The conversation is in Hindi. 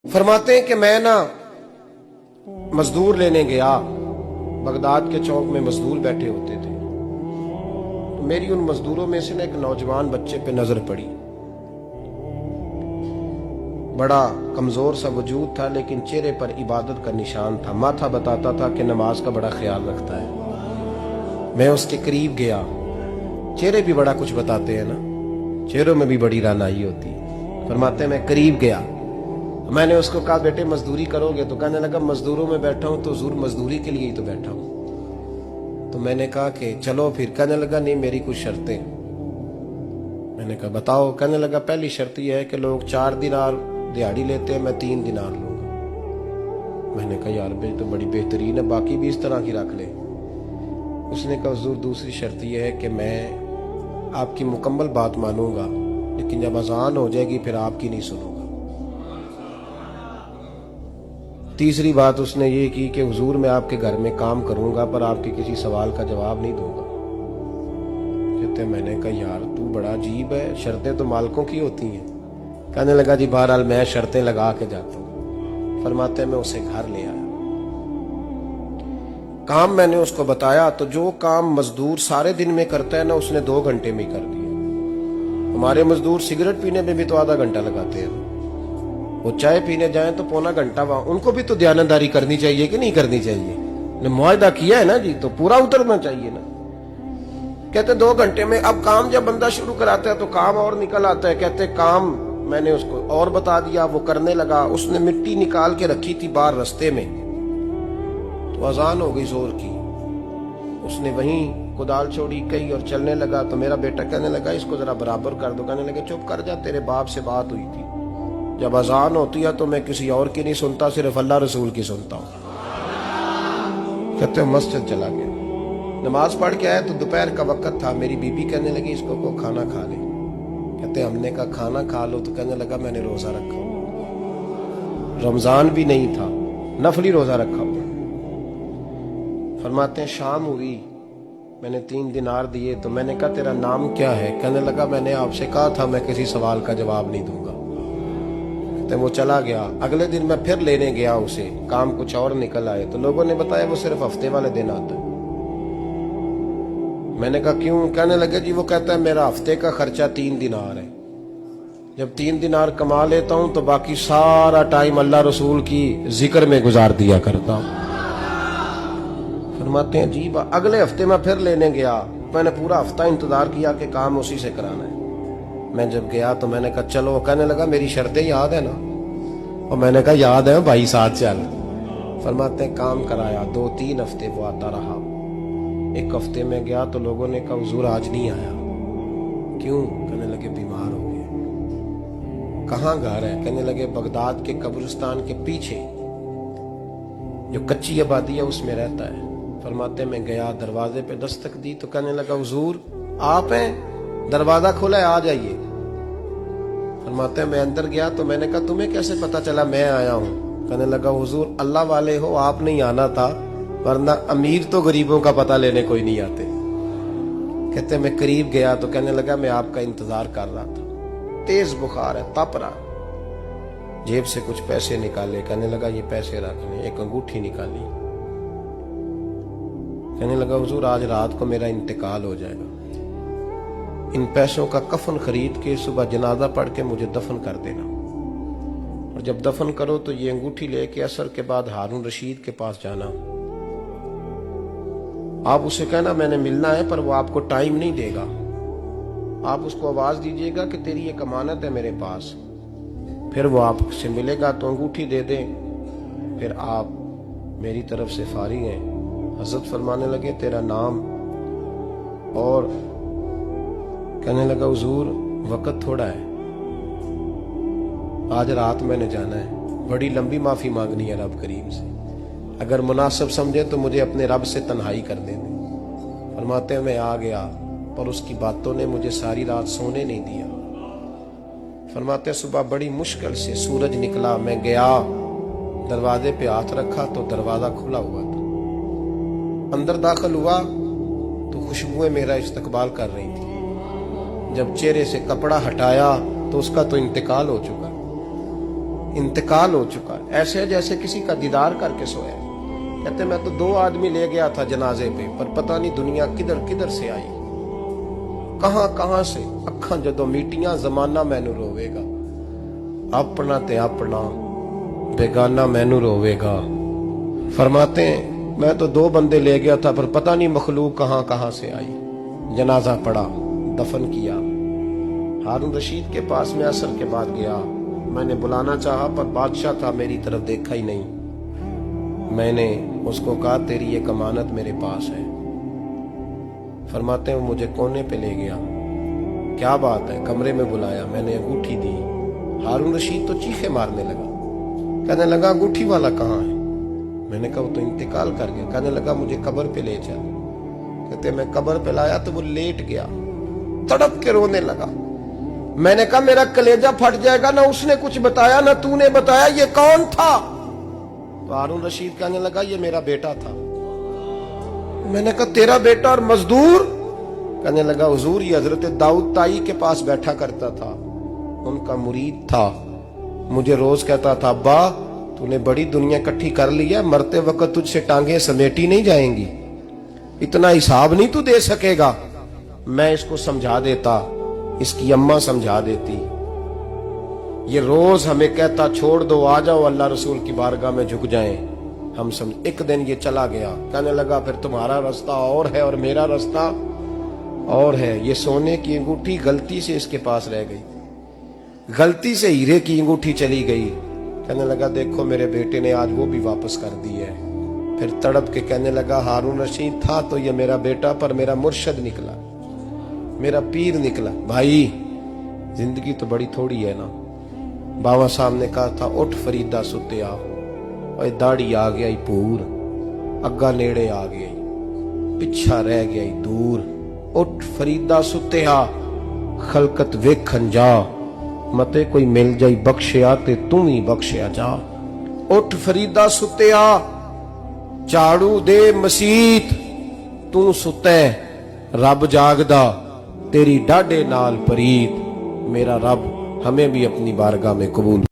फरमाते हैं कि मैं ना मजदूर लेने गया। बगदाद के चौक में मजदूर बैठे होते थे, तो मेरी उन मजदूरों में से ना एक नौजवान बच्चे पे नजर पड़ी। बड़ा कमजोर सा वजूद था, लेकिन चेहरे पर इबादत का निशान था। माथा बताता था कि नमाज का बड़ा ख्याल रखता है। मैं उसके करीब गया। चेहरे भी बड़ा कुछ बताते हैं ना, चेहरों में भी बड़ी रानाई होती है। फरमाते हैं मैं करीब गया, मैंने उसको कहा बेटे मजदूरी करोगे? तो कहने लगा मजदूरों में बैठा हूं तो जरूर मजदूरी के लिए ही तो बैठा हूं। तो मैंने कहा कि चलो फिर। कहने लगा नहीं, मेरी कुछ शर्तें। मैंने कहा बताओ। कहने लगा पहली शर्त यह है कि लोग 4 दिनार दिहाड़ी लेते हैं, मैं 3 दिनार लूंगा। मैंने कहा यार भाई तो बड़ी बेहतरीन है, बाकी भी इस तरह की रख ले। उसने कहा हुजूर दूसरी शर्त यह है कि मैं आपकी मुकम्मल बात मानूंगा, लेकिन जब अजान हो जाएगी फिर आपकी नहीं सुनूंगा। तीसरी बात उसने ये की कि हुजूर मैं आपके घर में काम करूंगा पर आपके किसी सवाल का जवाब नहीं दूंगा। कहते मैंने कहा यार तू बड़ा अजीब है, शर्तें तो मालिकों की होती हैं। कहने लगा जी बहरहाल मैं शर्तें लगा के जाता हूँ। फरमाते मैं उसे घर ले आया। काम मैंने उसको बताया, तो जो काम मजदूर सारे दिन में करता है ना, उसने 2 घंटे में ही कर दिया। हमारे मजदूर सिगरेट पीने में भी तो आधा घंटा लगाते हैं, वो चाय पीने जाएं तो पौना घंटा। वहां उनको भी तो दयानतदारी करनी चाहिए कि नहीं करनी चाहिए? ने मुआहदा किया है ना जी, तो पूरा उतरना चाहिए ना। कहते 2 घंटे में। अब काम जब बंदा शुरू कराता है तो काम और निकल आता है। कहते काम मैंने उसको और बता दिया, वो करने लगा। उसने मिट्टी निकाल के रखी थी बाहर रास्ते में, तो अजान हो गई जोर की। उसने वहीं कुदाल छोड़ी कही और चलने लगा। तो मेरा बेटा कहने लगा इसको जरा बराबर कर दो। कहने लगे चुप कर जा, तेरे बाप से बात हुई थी। जब अजान होती है तो मैं किसी और की नहीं सुनता, सिर्फ अल्लाह रसूल की सुनता हूँ। कहते मस्जिद चला गया, नमाज पढ़ के आया तो दोपहर का वक्त था। मेरी बीबी कहने लगी इसको को खाना खा ले। कहते हमने कहा खाना खा लो, तो कहने लगा मैंने रोजा रखा हुआ, रमजान भी नहीं था, नफली रोजा रखा हुआ। फरमाते हैं शाम हुई, मैंने 3 दिनार दिए। तो मैंने कहा तेरा नाम क्या है? कहने लगा मैंने आपसे कहा था मैं किसी सवाल का जवाब नहीं दूंगा। वो चला गया। अगले दिन मैं फिर लेने गया उसे, काम कुछ और निकल आए। तो लोगों ने बताया वो सिर्फ हफ्ते वाले दिन आता है। मैंने कहा क्यों? कहने लगे जी वो कहता है मेरा हफ्ते का खर्चा 3 दिनार है। जब 3 दिनार कमा लेता हूं तो बाकी सारा टाइम अल्लाह रसूल की जिक्र में गुजार दिया करता हूं। फरमाते हैं जी अगले हफ्ते मैं फिर लेने गया। मैंने पूरा हफ्ता इंतजार किया कि काम उसी से कराना है। मैं जब गया तो मैंने कहा चलो। कहने लगा मेरी शर्तें याद है ना? और मैंने कहा याद है भाई, साथ चल। फरमाते हैं काम कराया। 2-3 हफ्ते वो आता रहा। एक हफ्ते में गया तो लोगों ने कहा हुजूर आज नहीं आया। क्यों? कहने लगे बीमार हो गए। कहाँ घर है? कहने लगे बगदाद के कब्रिस्तान के पीछे जो कच्ची आबादी है उसमें रहता है। फरमाते मैं गया, दरवाजे पे दस्तक दी तो कहने लगा हुजूर आप हैं? दरवाजा खुला है, आ जाइए। फरमाते हैं मैं अंदर गया तो मैंने कहा तुम्हें कैसे पता चला मैं आया हूँ? कहने लगा हुजूर अल्लाह वाले हो, आप नहीं आना था, वरना अमीर तो गरीबों का पता लेने कोई नहीं आते। कहते मैं करीब गया तो कहने लगा मैं आपका इंतजार कर रहा था, तेज बुखार है, तप रहा। जेब से कुछ पैसे निकाले। कहने लगा ये पैसे रखने। एक अंगूठी निकाली। कहने लगा हुजूर आज रात को मेरा इंतकाल हो जाएगा, इन पैसों का कफन खरीद के सुबह जनाजा पढ़ के मुझे दफन कर देना, और जब दफन करो तो ये अंगूठी लेके असर के बाद हारून रशीद के पास जाना। आप उसे कहना मैंने मिलना है, पर वो आपको टाइम नहीं देगा। आप उसको आवाज दीजिएगा कि तेरी एक अमानत है मेरे पास। फिर वो आपसे मिलेगा तो अंगूठी दे दे, फिर आप मेरी तरफ से फारिग हैं। हजरत फरमाने लगे तेरा नाम? और कहने लगा हुजूर वक्त थोड़ा है, आज रात मैंने जाना है, बड़ी लंबी माफी मांगनी है रब करीम से, अगर मुनासिब समझे तो मुझे अपने रब से तन्हाई कर दे। फरमाते हैं मैं आ गया, पर उसकी बातों ने मुझे सारी रात सोने नहीं दिया। फरमाते सुबह बड़ी मुश्किल से सूरज निकला। मैं गया, दरवाजे पे हाथ रखा तो दरवाजा खुला हुआ था। अंदर दाखिल हुआ तो खुशबुएं मेरा इस्तकबाल कर रही थी। जब चेहरे से कपड़ा हटाया तो उसका तो इंतकाल हो चुका। इंतकाल हो चुका है, ऐसे जैसे किसी का दीदार करके सोया। कहते मैं तो 2 आदमी ले गया था जनाजे पे, पर पता नहीं दुनिया किधर किधर से आई, कहां कहां से। अखा जदों मीटियां जमाना मैनू रोवेगा, अपना ते अपना बेगाना मैनू रोवेगा। फरमाते हैं मैं तो 2 बंदे ले गया था, पर पता नहीं मखलूक कहां कहां से आई। जनाजा पड़ा, दफन किया। हारून रशीद के पास में असर के बाद गया। मैंने बुलाना चाहा पर बादशाह था, मेरी तरफ देखा ही नहीं। मैंने उसको कहा तेरी एक अमानत मेरे पास है। फरमाते हैं वो मुझे कोने पे ले गया। क्या बात है? कमरे में बुलाया, मैंने अंगूठी दी। हारून रशीद तो चीखे मारने लगा, कहने लगा अंगूठी वाला कहाँ है? मैंने कहा वो तो इंतकाल कर गया। कहने लगा मुझे कब्र पे ले चल। कहते मैं कब्र पे लाया तो वो लेट गया, तड़प के रोने लगा। मैंने कहा मेरा कलेजा फट जाएगा, ना उसने कुछ बताया ना तूने बताया, ये कौन था? तो हारून रशीद कहने लगा ये मेरा बेटा था। मैंने कहा तेरा बेटा और मजदूर? कहने लगा हुजूर ये हजरत दाऊद ताई के पास बैठा करता था, उनका मुरीद था। मुझे रोज कहता था अब्बा तूने बड़ी दुनिया इकट्ठी कर ली है, मरते वक्त तुझसे टांगे समेटी नहीं जाएंगी, इतना हिसाब नहीं तू दे सकेगा। मैं इसको समझा देता, इसकी अम्मा समझा देती। ये रोज हमें कहता छोड़ दो, आ जाओ अल्लाह रसूल की बारगाह में झुक जाएं। हम समझ। एक दिन ये चला गया, कहने लगा फिर तुम्हारा रास्ता और है और मेरा रास्ता और है। ये सोने की अंगूठी गलती से इसके पास रह गई, गलती से हीरे की अंगूठी चली गई। कहने लगा देखो मेरे बेटे ने आज वो भी वापस कर दी है। फिर तड़प के कहने लगा हारून रशीद था तो ये मेरा बेटा, पर मेरा मुर्शद निकला, मेरा पीर निकला। भाई जिंदगी तो बड़ी थोड़ी है ना। बाबा साहब ने कहा था उठ फरीदा सुत्या, और दाढ़ी आ गया पूर, अग्गा नेड़े आ गई, पिछा रह गया दूर। उठ फरीदा सुत्या, खलकत वेखन जा, मते कोई मिल जाई बख्शिया ते तू ही बख्शिया जा। उठ फरीदा सुत्या, झाड़ू दे मसीत, तू सुते रब जागदा, तेरी डाडे नाल परीत। मेरा रब हमें भी अपनी बारगाह में कबूल